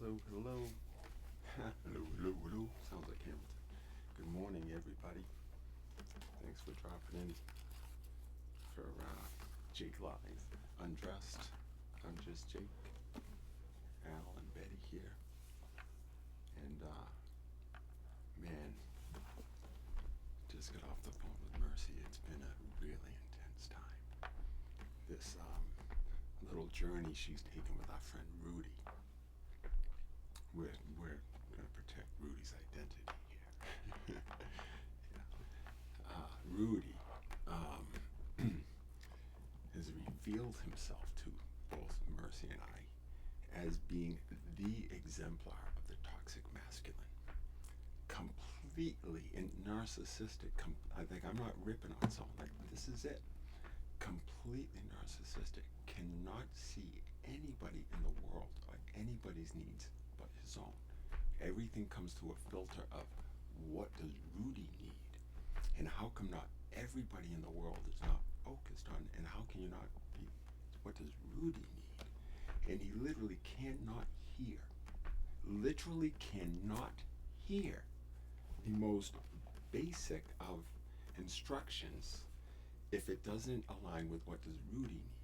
hello, hello. Hello, hello, hello. Sounds like Hamilton. Good morning, everybody. Thanks for dropping in for Jake Live. Undressed. I'm just Jake, Al, and Betty here. And, man, just got off the phone with Mercy. It's been a really intense time. This little journey she's taken with our friend Rudy. We're gonna protect Rudy's identity here. Rudy has revealed himself to both Mercy and I as being the exemplar of the toxic masculine. Completely narcissistic. I'm not ripping on someone. Like, this is it. Completely narcissistic. Cannot see anybody in the world or anybody's needs but his own. Everything comes through a filter of what does Rudy need, and how come not everybody in the world is not focused on, and how can you not be, what does Rudy need? And he literally cannot hear, the most basic of instructions if it doesn't align with what does Rudy need.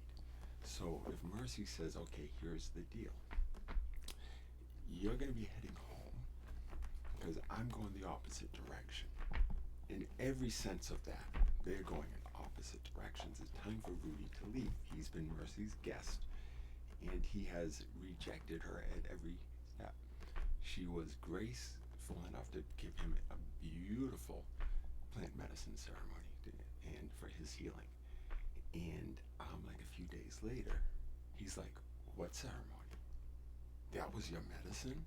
So if Mercy says, okay, here's the deal. You're going to be heading home because I'm going the opposite direction. In every sense of that, they're going in opposite directions. It's time for Rudy to leave. He's been Mercy's guest, and he has rejected her at every step. She was graceful enough to give him a beautiful plant medicine ceremony and for his healing. And like a few days later, he's like, what ceremony? That was your medicine?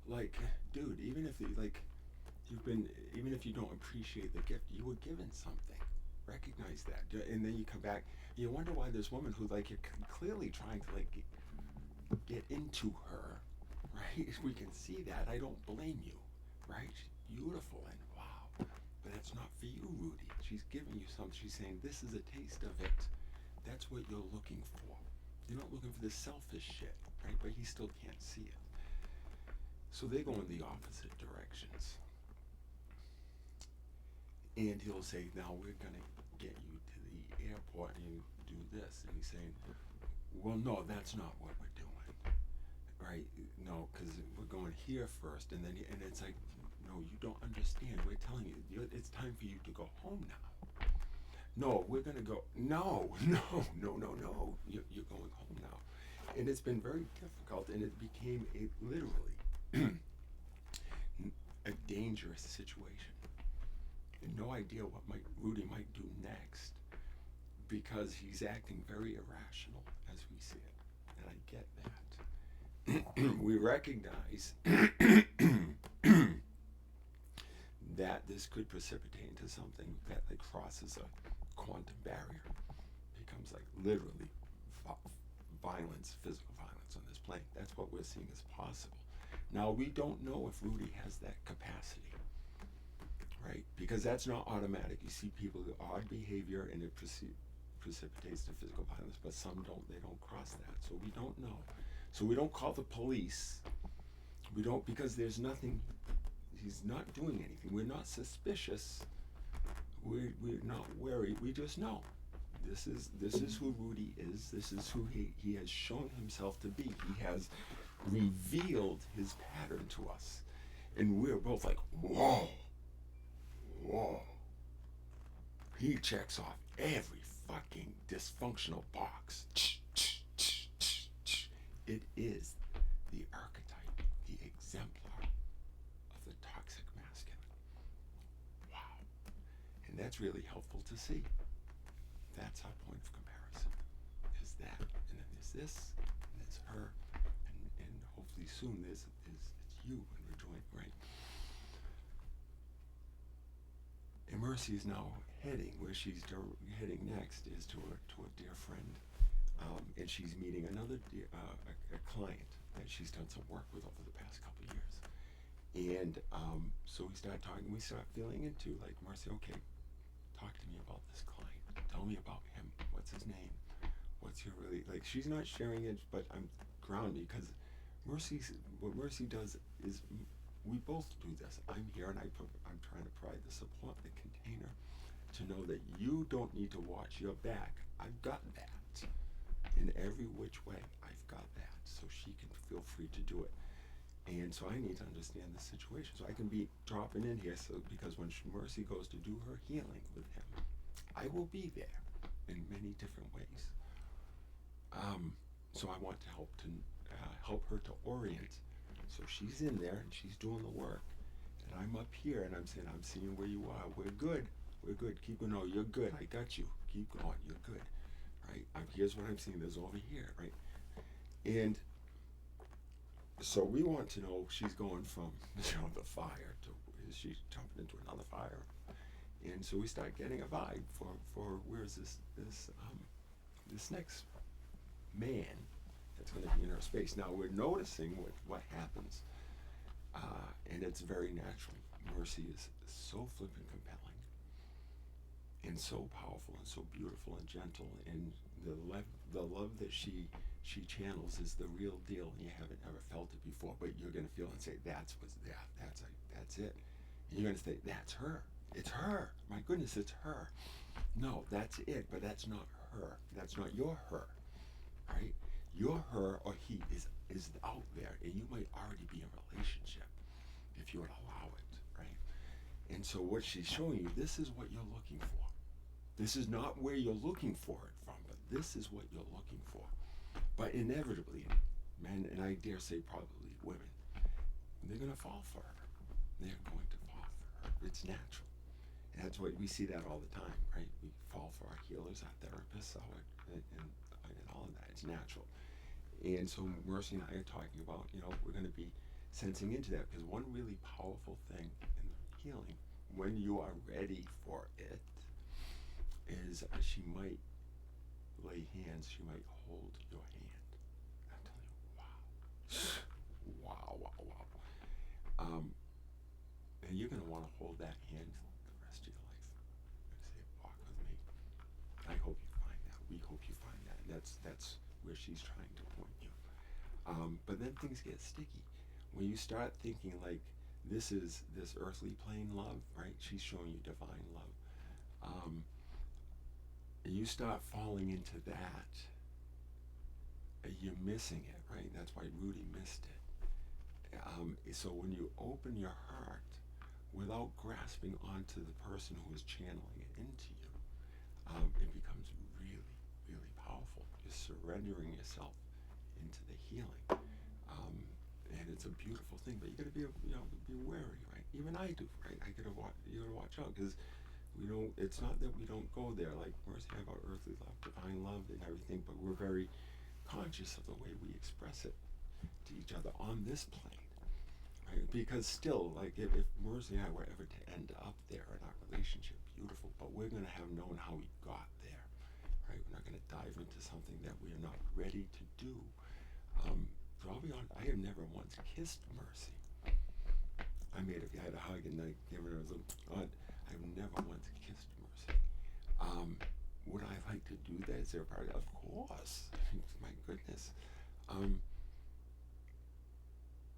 Like, dude, even if even if you don't appreciate the gift, you were given something. Recognize that. And then you come back, you wonder why this woman who, like, you're clearly trying to, like, get into her, right? We can see that. I don't blame you, right? She's beautiful and wow. But that's not for you, Rudy. She's giving you something. She's saying, this is a taste of it. That's what you're looking for. You're not looking for this selfish shit, right? But he still can't see it. So they go in the opposite directions. And he'll say, now we're going to get you to the airport and you do this. And he's saying, well, no, that's not what we're doing, right? No, because we're going here first. And it's like, no, you don't understand. We're telling you, it's time for you to go home now. No, we're going to go. No. You're going home now. And it's been very difficult, and it became literally a dangerous situation. And no idea what Rudy might do next, because he's acting very irrational as we see it. And I get that. We recognize that this could precipitate into something that crosses a quantum barrier, becomes like literally violence, physical violence on this plane. That's what we're seeing as possible. Now, we don't know if Rudy has that capacity, right? Because that's not automatic. You see people with odd behavior and it precipitates to physical violence, but some don't. They don't cross that. So we don't know. So we don't call the police. We don't, because there's nothing. He's not doing anything. We're not suspicious. We're not worried. We just know. This is who Rudy is. This is who he has shown himself to be. He has revealed his pattern to us. And we're both like, whoa. He checks off every fucking dysfunctional box. It is the archetype, the exemplar of the toxic masculine. Wow. And that's really helpful to see. That's our point of comparison. Is that, and then there's this, and there's her, and hopefully soon it's you, and we're joined, right? And Mercy is now heading, where she's heading next is to a dear friend, and she's meeting another a client that she's done some work with over the past couple of years. And so we start talking, we start feeling into, like, Mercy, okay, talk to me about this client. Tell me about him. What's his name? What's your really, like, she's not sharing it, but I'm grounded because what Mercy does is we both do this. I'm here and I'm trying to provide the support, the container, to know that you don't need to watch your back. I've got that. In every which way, I've got that. So she can feel free to do it. And so I need to understand the situation. So I can be dropping in here because when Mercy goes to do her healing with him, I will be there in many different ways. So I want to help her to orient. So she's in there and she's doing the work, and I'm up here and I'm saying, I'm seeing where you are. We're good. We're good. Keep going. No, you're good. I got you. Keep going. You're good. Right? Here's what I'm seeing. There's over here. Right? And so we want to know she's going from the fire to is she jumping into another fire, and so we start getting a vibe for where's this next man that's going to be in her space. Now we're noticing what happens, and it's very natural. Mercy is so flippin' compelling, and so powerful, and so beautiful, and gentle, and the love that she channels is the real deal. You haven't ever felt it before, but you're going to feel and say, that's it. And you're going to say, that's her. It's her. My goodness, it's her. No, that's it, but that's not her. That's not your her, right? Your her or he is out there, and you might already be in a relationship if you would allow it, right? And so what she's showing you, this is what you're looking for. This is not where you're looking for it from, but this is what you're looking for. But inevitably, men, and I dare say probably women, they're going to fall for her. They're going to fall for her. It's natural. And that's what we see that all the time, right? We fall for our healers, our therapists, and all of that. It's natural. And so Mercy and I are talking about, we're going to be sensing into that, because one really powerful thing in the healing, when you are ready for it, is she might lay hands, she might hold your hand. I'm telling you, wow. And you're going to want to hold that hand the rest of your life. You're going to say, walk with me. I hope you find that. We hope you find that. And that's where she's trying to point you. But then things get sticky. When you start thinking like this is this earthly plane love, right? She's showing you divine love. And you start falling into that, you're missing it, right? That's why Rudy missed it. So when you open your heart without grasping onto the person who is channeling it into you, it becomes really, really powerful. You're surrendering yourself into the healing, and it's a beautiful thing. But you got to be wary, right? Even I do, right? You got to watch out, because it's not that we don't go there. Like we're saying about earthly love, divine love, and everything, but we're very conscious of the way we express it to each other on this plane, right? Because still, like if Mercy and I were ever to end up there in our relationship, beautiful, but we're going to have known how we got there, right? We're not going to dive into something that we are not ready to do. So I'll be honest, I have never once kissed Mercy. I may have had a hug and like given her a little, I've never once kissed Mercy. Would I like to do that? Is there a part of course. My goodness.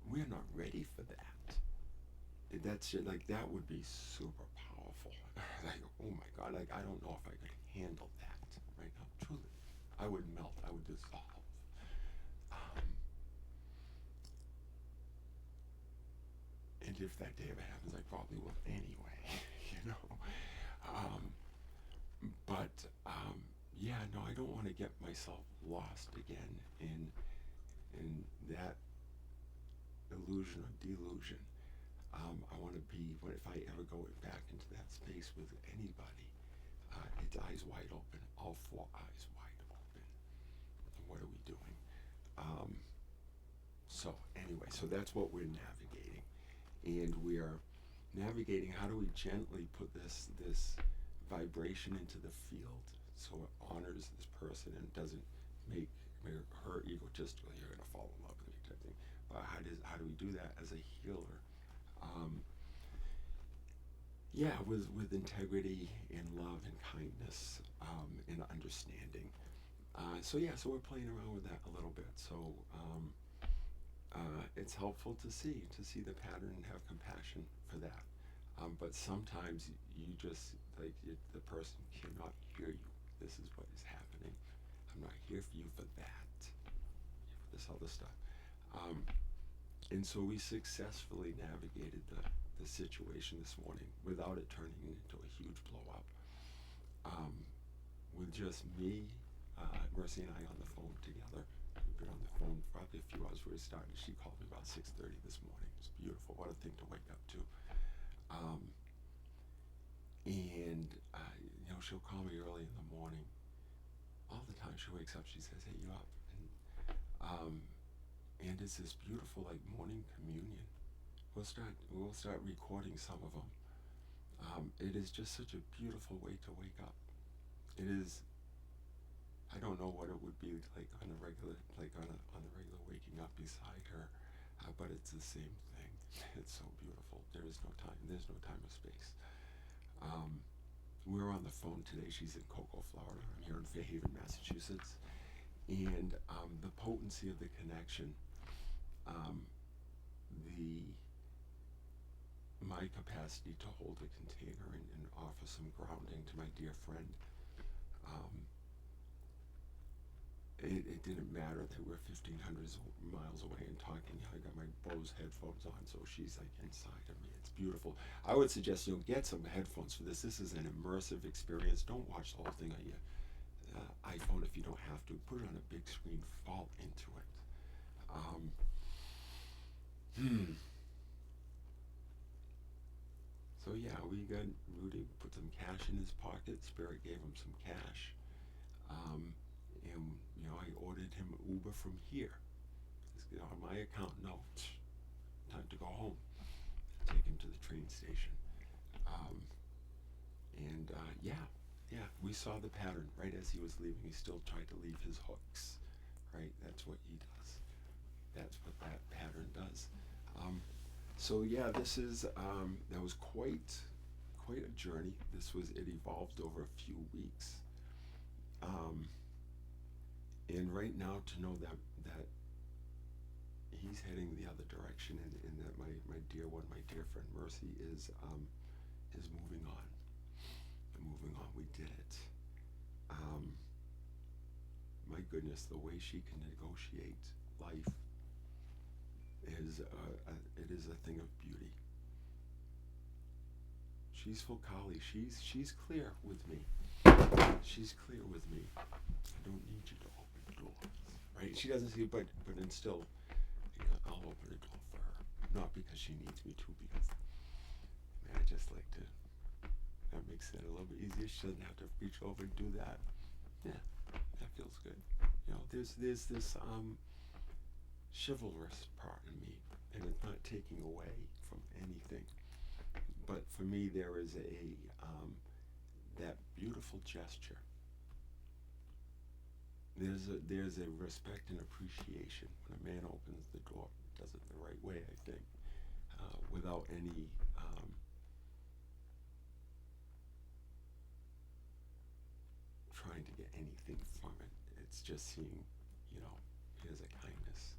We're not ready for that. That's like that would be super powerful. Like, oh my God, like I don't know if I could handle that right now. Truly. I would melt, I would dissolve. And if that day ever happens, I probably will anyway, But yeah, no, I don't want to get myself lost again in that illusion of delusion. I want to be, if I ever go back into that space with anybody, it's eyes wide open, all four eyes wide open. What are we doing? So anyway, so that's what we're navigating. And we are navigating how do we gently put this vibration into the field so it honors this person and doesn't make her egotistical, you're going to fall in love with me type thing. But how do we do that as a healer? With integrity and love and kindness and understanding. So we're playing around with that a little bit. So it's helpful to see the pattern and have compassion for that. But sometimes you just like the person cannot hear you. This is what is happening. I'm not here for you for that. For this other stuff. And so we successfully navigated the situation this morning without it turning into a huge blow up. With just me, Mercy and I on the phone together. We've been on the phone for probably a few hours before we started. She called me about 6:30 this morning. It's beautiful. What a thing to wake up to. And she'll call me early in the morning. All the time she wakes up, she says, "Hey, you up?" And it's this beautiful like morning communion. We'll start recording some of them. It is just such a beautiful way to wake up. It is. I don't know what it would be like on the regular waking up beside her, but it's the same thing. It's so beautiful. There is no time. There's no time or space. We're on the phone today. She's in Cocoa, Florida. I'm here in Fairhaven, Massachusetts, and the potency of the connection, my capacity to hold a container and offer some grounding to my dear friend. It didn't matter that we're 1,500 miles away and talking. I got my Bose headphones on, so she's like inside of me. It's beautiful. I would suggest get some headphones for this. This is an immersive experience. Don't watch the whole thing on your iPhone if you don't have to. Put it on a big screen. Fall into it. So yeah, we got Rudy put some cash in his pocket. Spirit gave him some cash. And I ordered him Uber from here. On my account, no, time to go home. Take him to the train station. Yeah, we saw the pattern right as he was leaving. He still tried to leave his hooks, right? That's what he does. That's what that pattern does. So yeah, this is that was quite a journey. It evolved over a few weeks. And right now, to know that he's heading the other direction, and that my dear one, my dear friend Mercy is moving on. We did it. My goodness, the way she can negotiate life is it is a thing of beauty. She's Focali. She's clear with me. She's clear with me. I don't need you to open doors, right? She doesn't see, but still, I'll open a door for her. Not because she needs me to, because I just like to. That makes it a little bit easier. She doesn't have to reach over and do that. Yeah, that feels good. There's this chivalrous part in me, and it's not taking away from anything. But for me, there is that beautiful gesture. There's a respect and appreciation when a man opens the door, does it the right way, I think, without any trying to get anything from it. It's just seeing, here's a kindness.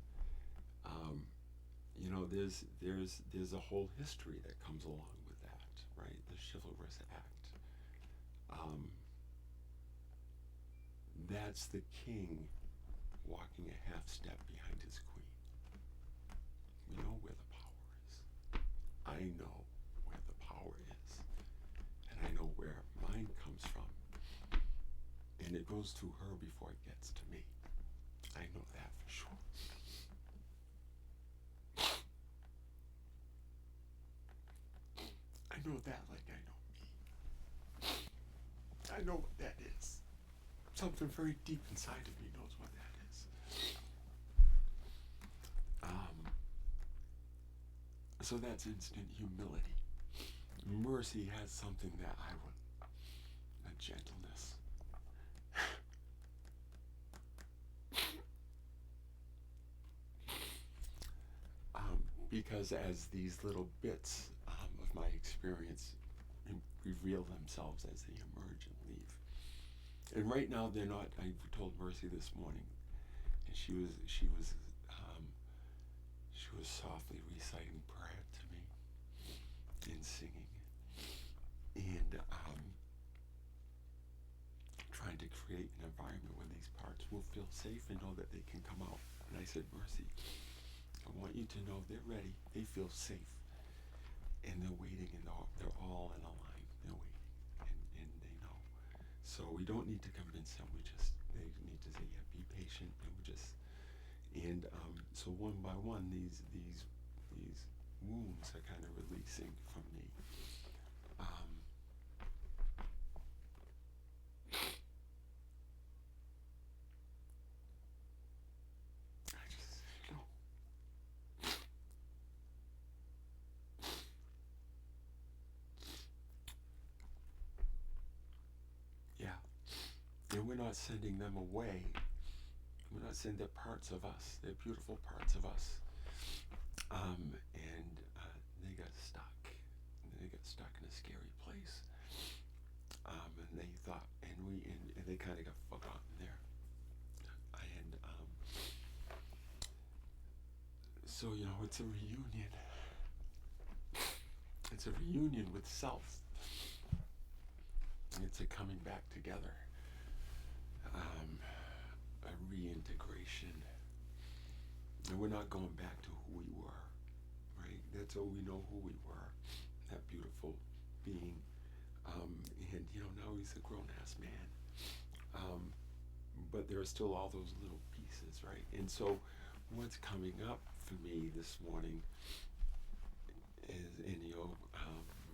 There's a whole history that comes along with that, right? The chivalrous act. That's the king walking a half step behind his queen. We know where the power is. I know where the power is. And I know where mine comes from. And it goes through her before it gets to me. I know that for sure. I know that like I know me. I know what that is. Something very deep inside of me knows what that is. So that's instant humility. Mercy has something that I would, a gentleness. Because as these little bits of my experience reveal themselves as they emerge and leave. And right now they're not. I told Mercy this morning, and she was She was softly reciting prayer to me and singing, and trying to create an environment where these parts will feel safe and know that they can come out. And I said, Mercy, I want you to know they're ready. They feel safe, and they're waiting, and they're all in a line. They're waiting, and they know. So we don't need to convince them. They need to say, yeah, be patient, and so one by one, these wounds are kind of releasing from me. I just, yeah. And we're not sending them away. We're not saying they're parts of us. They're beautiful parts of us. And they got stuck. They got stuck in a scary place. And they thought, and they kind of got forgotten there. And so, it's a reunion. It's a reunion with self. It's a coming back together. A reintegration. And we're not going back to who we were, right? That's all we know who we were, that beautiful being. And now he's a grown-ass man. But there are still all those little pieces, right? And so what's coming up for me this morning is,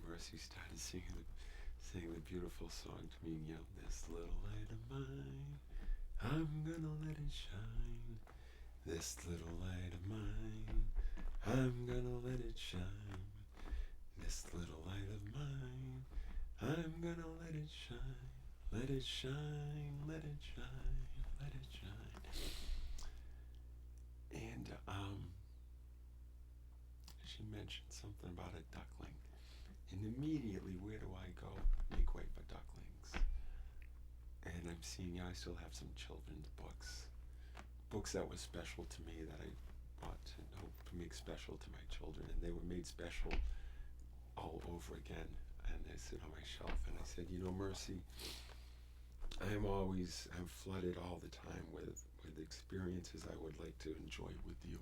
Mercy started singing the beautiful song to me, this little light of mine, I'm gonna let it shine. This little light of mine, I'm gonna let it shine. This little light of mine, I'm gonna let it shine. Let it shine, let it shine, let it shine. And she mentioned something about a duckling. And immediately, where do I go? Make way for ducklings. And I'm seeing, I still have some children's books that were special to me that I bought to make special to my children. And they were made special all over again. And they sit on my shelf. And I said, Mercy, I'm flooded all the time with experiences I would like to enjoy with you.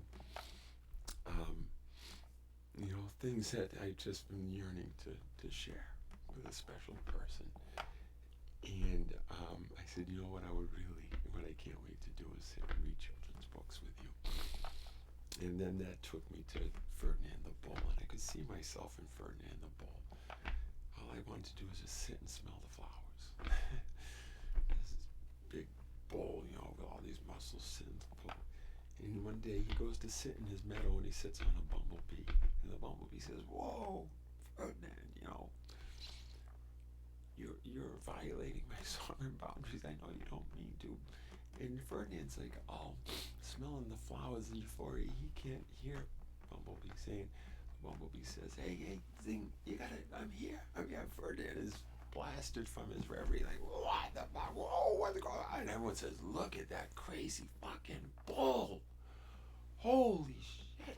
Things that I've just been yearning to share with a special person. And I said, what what I can't wait to do is sit and read children's books with you. And then that took me to Ferdinand the Bull, and I could see myself in Ferdinand the Bull. All I wanted to do was just sit and smell the flowers. This big bull, with all these muscles sitting in the bull. And one day he goes to sit in his meadow, and he sits on a bumblebee. And the bumblebee says, "Whoa, Ferdinand, you're violating my sovereign boundaries. I know you don't mean to." And Ferdinand's like, smelling the flowers in euphoria. He can't hear Bumblebee saying. Bumblebee says, "Hey, Zing, I'm here. Ferdinand is blasted from his reverie, like, what the fuck? Whoa, what's going on?" And everyone says, "Look at that crazy fucking bull. Holy shit."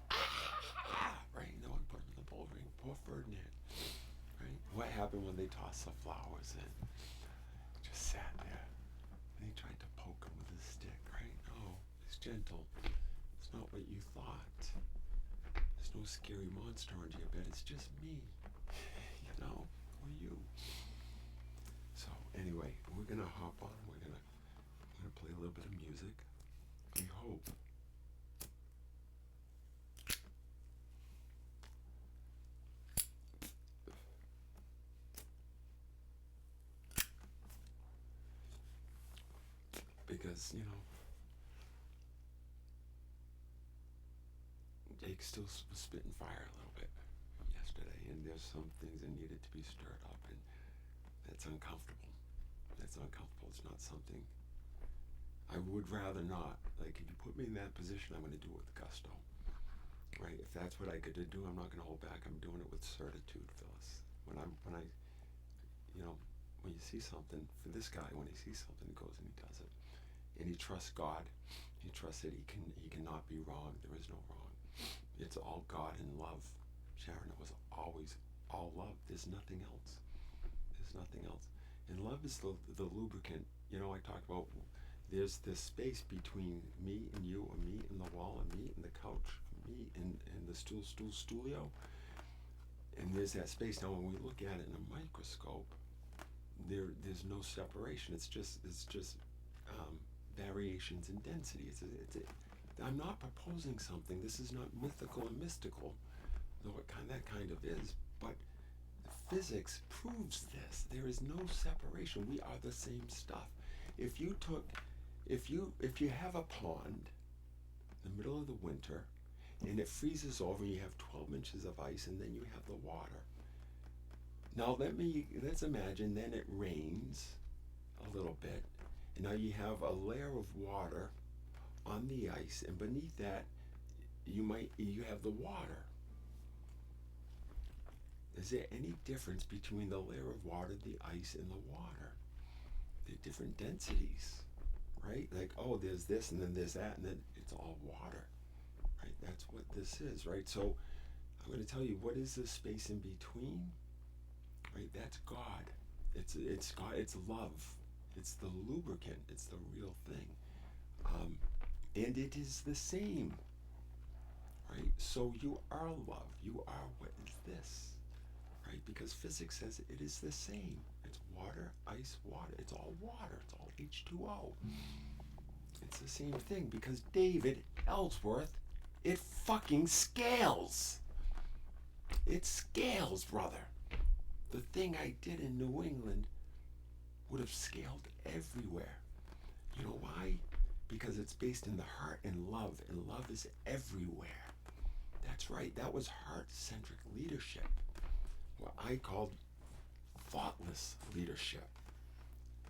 Right? No one put him in the bull ring. Poor Ferdinand. Right? What happened when they tossed the flowers in? Just sat there. And he tried to poke him with his stick, right? No, it's gentle. It's not what you thought. There's no scary monster under your bed. It's just me. Or you. So anyway, we're gonna hop on. We're gonna play a little bit of music. We hope. Because, Jake still was spitting fire a little bit yesterday, and there's some things that needed to be stirred up, and that's uncomfortable. It's not something I would rather not. Like, if you put me in that position, I'm going to do it with gusto. Right? If that's what I get to do, I'm not going to hold back. I'm doing it with certitude, Phyllis. When you see something, for this guy, when he sees something, he goes and he does it. And he trusts God. He trusts that he cannot be wrong. There is no wrong. It's all God and love. Sharon, it was always all love. There's nothing else. There's nothing else. And love is the lubricant. You know, I talked about there's this space between me and you, or me and the wall, and me and the couch, me and the studio. And there's that space. Now, when we look at it in a microscope, there's no separation. It's just variations in density. I'm not proposing something. This is not mythical and mystical, though that kind of is. But physics proves this. There is no separation. We are the same stuff. If you have a pond in the middle of the winter, and it freezes over, and you have 12 inches of ice, and then you have the water. Now let's imagine then it rains a little bit, and now you have a layer of water on the ice, and beneath that you have the water. Is there any difference between the layer of water, the ice, and the water? They're different densities, right? Like, oh, there's this, and then there's that, and then it's all water, right? That's what this is, right? So I'm going to tell you, what is the space in between? Right, that's God. It's God. It's love. It's the lubricant. It's the real thing, and it is the same. Right. So you are love. You are what is this? Right. Because physics says it is the same. It's water, ice, water. It's all water. It's all H2O. It's the same thing because David Ellsworth, it fucking scales. It scales, brother. The thing I did in New England would have scaled everywhere. You know why? Because it's based in the heart and love is everywhere. That's right, that was heart-centric leadership, what I called thoughtless leadership.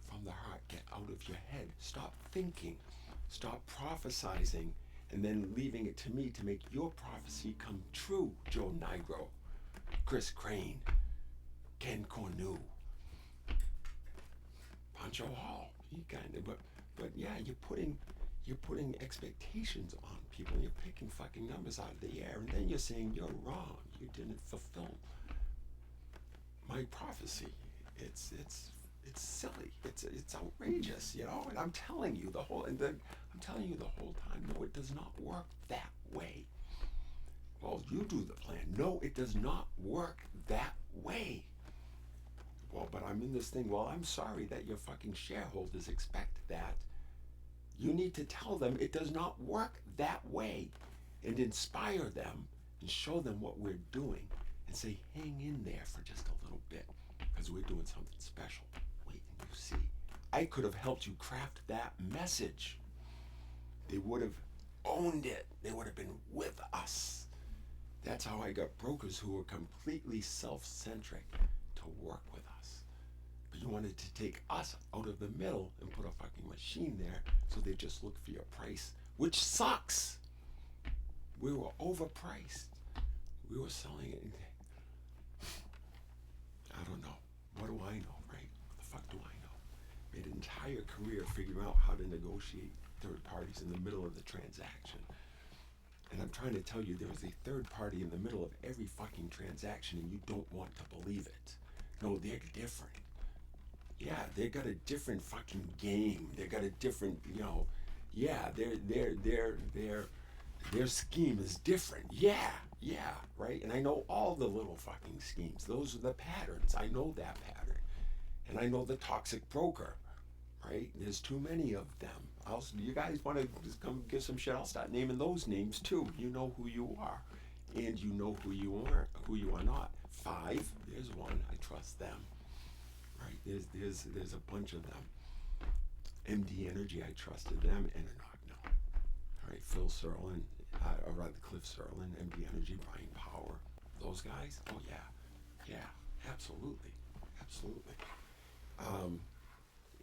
From the heart, get out of your head. Stop thinking. Stop prophesizing, and then leaving it to me to make your prophecy come true, Joe Nigro, Chris Crane, Ken Cornu, Pancho Hall. You kind of, but yeah, you're putting expectations on people. And you're picking fucking numbers out of the air, and then you're saying you're wrong. You didn't fulfill my prophecy. It's silly. It's outrageous, you know. And I'm telling you the whole time. No, it does not work that way. Well, you do the plan. No, it does not work that way. Well, but I'm in this thing. Well, I'm sorry that your fucking shareholders expect that. You need to tell them it does not work that way, and inspire them and show them what we're doing, and say, hang in there for just a little bit, because we're doing something special. Wait and you see. I could have helped you craft that message. They would have owned it. They would have been with us. That's how I got brokers who were completely self-centric to work with us. But you wanted to take us out of the middle and put a fucking machine there, so they just look for your price, which sucks. We were overpriced. We were selling it. I don't know. What do I know, right? What the fuck do I know? Made an entire career figuring out how to negotiate third parties in the middle of the transaction. And I'm trying to tell you, there is a third party in the middle of every fucking transaction, and you don't want to believe it. No, they're different. Yeah, they got a different fucking game. They got a different, yeah, their scheme is different. Yeah, right? And I know all the little fucking schemes. Those are the patterns. I know that pattern. And I know the toxic broker, right? There's too many of them. You guys want to just come give some shit, I'll start naming those names too. You know who you are. And you know who you are not. 5, there's one, I trust them. Right? There's a bunch of them. MD Energy, I trusted them, and no. All right, Phil Serlin, or rather Cliff Serlin, MD Energy, Brian Power, those guys. Oh yeah, absolutely.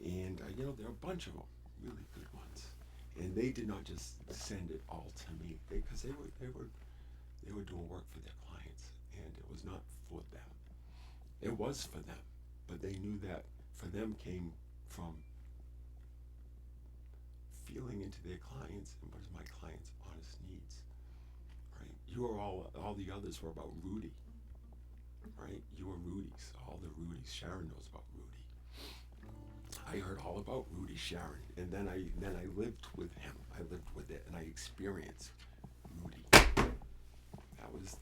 And there are a bunch of them, really good ones, and they did not just send it all to me, because they were doing work for their clients, and it was not for them. It was for them, but they knew that for them came from feeling into their clients and what is my client's honest needs, right? You were all the others were about Rudy, right? You were Rudy's, all the Rudy's. Sharon knows about Rudy. I heard all about Rudy Sharon, and then I lived with him. I lived with it, and I experienced Rudy. That was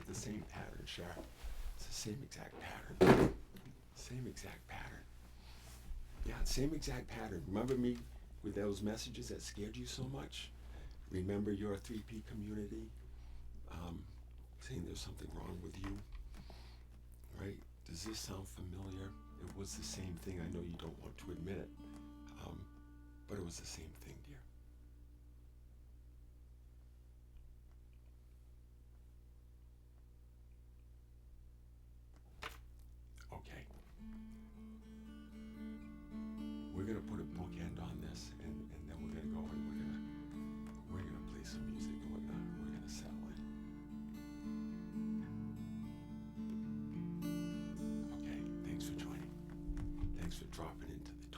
the same pattern, Sharon. It's the same exact pattern. Same exact pattern. Yeah, same exact pattern. Remember me with those messages that scared you so much? Remember your 3P community saying there's something wrong with you, right? Does this sound familiar? It was the same thing. I know you don't want to admit it, but it was the same thing, dear. Okay. We're gonna put a bookend on this, and then we're gonna go and we're gonna play some music, and we're gonna settle in. Okay. Thanks for joining. Thanks for dropping into the